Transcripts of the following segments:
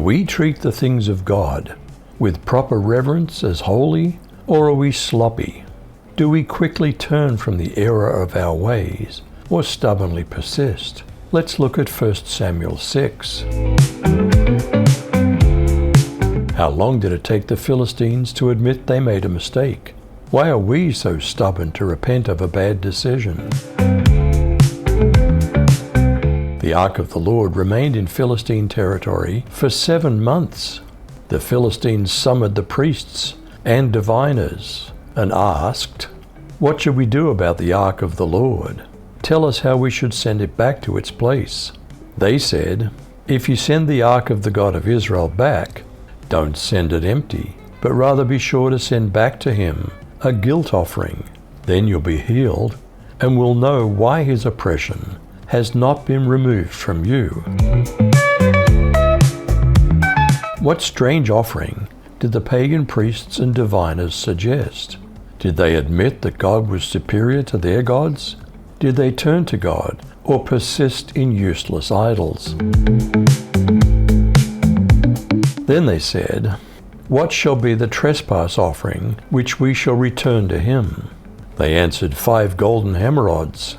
we treat the things of God with proper reverence as holy, or are we sloppy? Do we quickly turn from the error of our ways, or stubbornly persist? Let's look at 1 Samuel 6. How long did it take the Philistines to admit they made a mistake? Why are we so stubborn to repent of a bad decision? The Ark of the Lord remained in Philistine territory for 7 months. The Philistines summoned the priests and diviners and asked, "What should we do about the Ark of the Lord? Tell us how we should send it back to its place." They said, "If you send the Ark of the God of Israel back, don't send it empty, but rather be sure to send back to him a guilt offering. Then you'll be healed, and will know why his oppression has not been removed from you." What strange offering did the pagan priests and diviners suggest? Did they admit that God was superior to their gods? Did they turn to God or persist in useless idols? Then they said, "What shall be the trespass offering which we shall return to him?" They answered, 5 golden emerods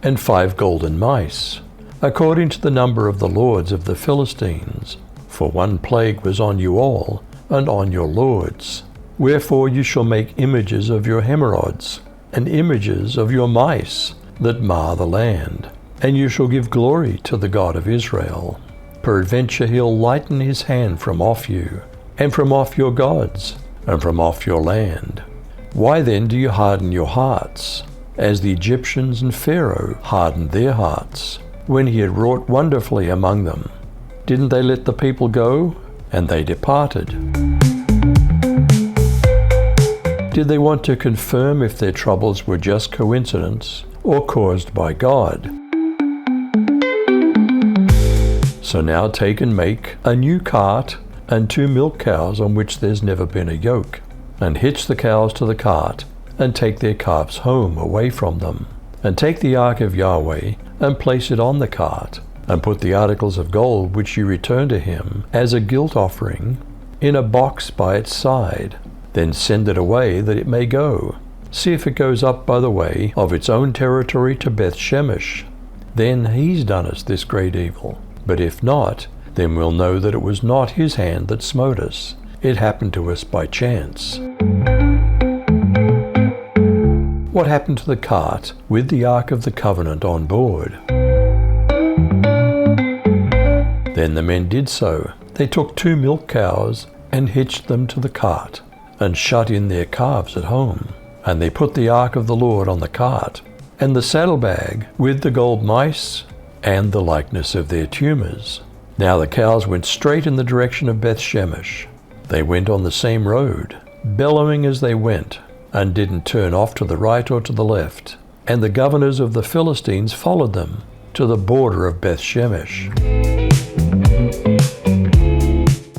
and 5 golden mice, according to the number of the lords of the Philistines. For 1 plague was on you all, and on your lords. Wherefore you shall make images of your emerods, and images of your mice, that mar the land. And you shall give glory to the God of Israel. Peradventure he'll lighten his hand from off you, and from off your gods, and from off your land. Why then do you harden your hearts, as the Egyptians and Pharaoh hardened their hearts, when he had wrought wonderfully among them? Didn't they let the people go? And they departed. Did they want to confirm if their troubles were just coincidence, or caused by God? So now take and make a new cart and 2 milk cows on which there's never been a yoke, and hitch the cows to the cart, and take their calves home away from them. And take the ark of Yahweh, and place it on the cart, and put the articles of gold which you return to him as a guilt offering in a box by its side. Then send it away that it may go. See if it goes up by the way of its own territory to Beth Shemesh. Then he's done us this great evil. But if not, then we'll know that it was not his hand that smote us. It happened to us by chance. What happened to the cart with the Ark of the Covenant on board? Then the men did so. They took 2 milk cows and hitched them to the cart, and shut in their calves at home. And they put the Ark of the Lord on the cart, and the saddlebag with the gold mice, and the likeness of their tumors. Now the cows went straight in the direction of Beth Shemesh. They went on the same road, bellowing as they went, and didn't turn off to the right or to the left. And the governors of the Philistines followed them to the border of Beth Shemesh.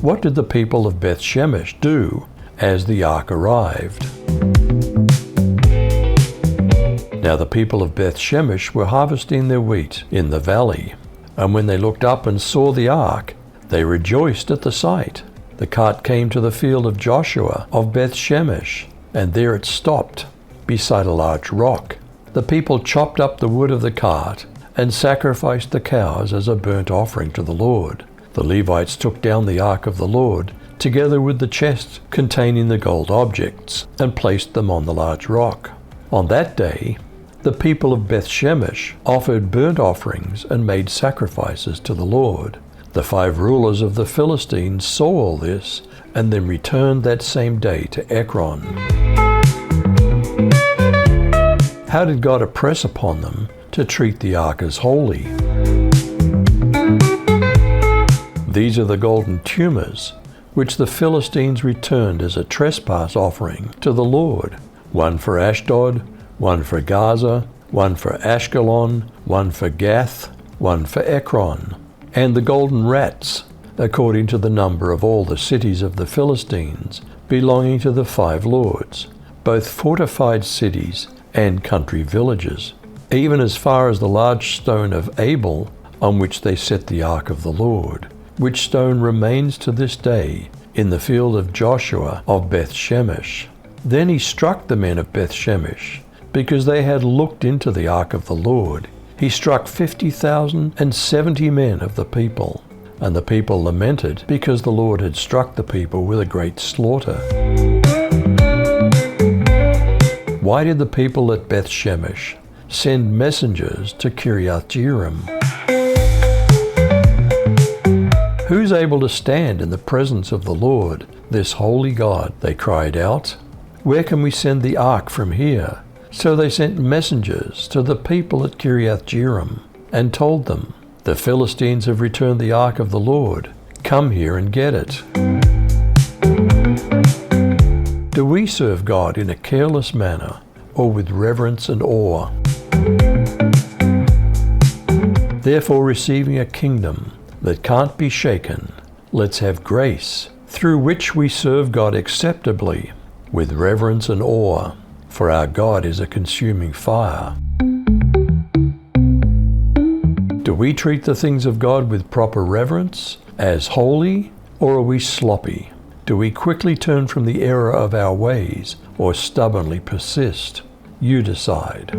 What did the people of Beth Shemesh do as the ark arrived? Now the people of Beth Shemesh were harvesting their wheat in the valley, and when they looked up and saw the ark, they rejoiced at the sight. The cart came to the field of Joshua of Beth Shemesh, and there it stopped, beside a large rock. The people chopped up the wood of the cart, and sacrificed the cows as a burnt offering to the Lord. The Levites took down the ark of the Lord, together with the chest containing the gold objects, and placed them on the large rock. On that day, the people of Beth Shemesh offered burnt offerings and made sacrifices to the Lord. The 5 rulers of the Philistines saw all this, and then returned that same day to Ekron. How did God impress upon them to treat the ark as holy? These are the golden tumors, which the Philistines returned as a trespass offering to the Lord. 1 for Ashdod, 1 for Gaza, 1 for Ashkelon, 1 for Gath, 1 for Ekron. And the golden rats, according to the number of all the cities of the Philistines, belonging to the 5 lords, both fortified cities and country villages, even as far as the large stone of Abel, on which they set the ark of the Lord. which stone remains to this day in the field of Joshua of Beth-Shemesh. Then he struck the men of Beth-Shemesh, because they had looked into the ark of the Lord. He struck 50,070 men of the people, and the people lamented because the Lord had struck the people with a great slaughter. Why did the people at Beth-Shemesh send messengers to Kiriath-Jearim? Who's able to stand in the presence of the Lord, this holy God? They cried out. Where can we send the ark from here? So they sent messengers to the people at Kiriath-Jearim and told them, the Philistines have returned the ark of the Lord. Come here and get it. Do we serve God in a careless manner or with reverence and awe? Therefore, receiving a kingdom that can't be shaken, let's have grace through which we serve God acceptably with reverence and awe, for our God is a consuming fire. Do we treat the things of God with proper reverence, as holy, or are we sloppy? Do we quickly turn from the error of our ways, or stubbornly persist? You decide.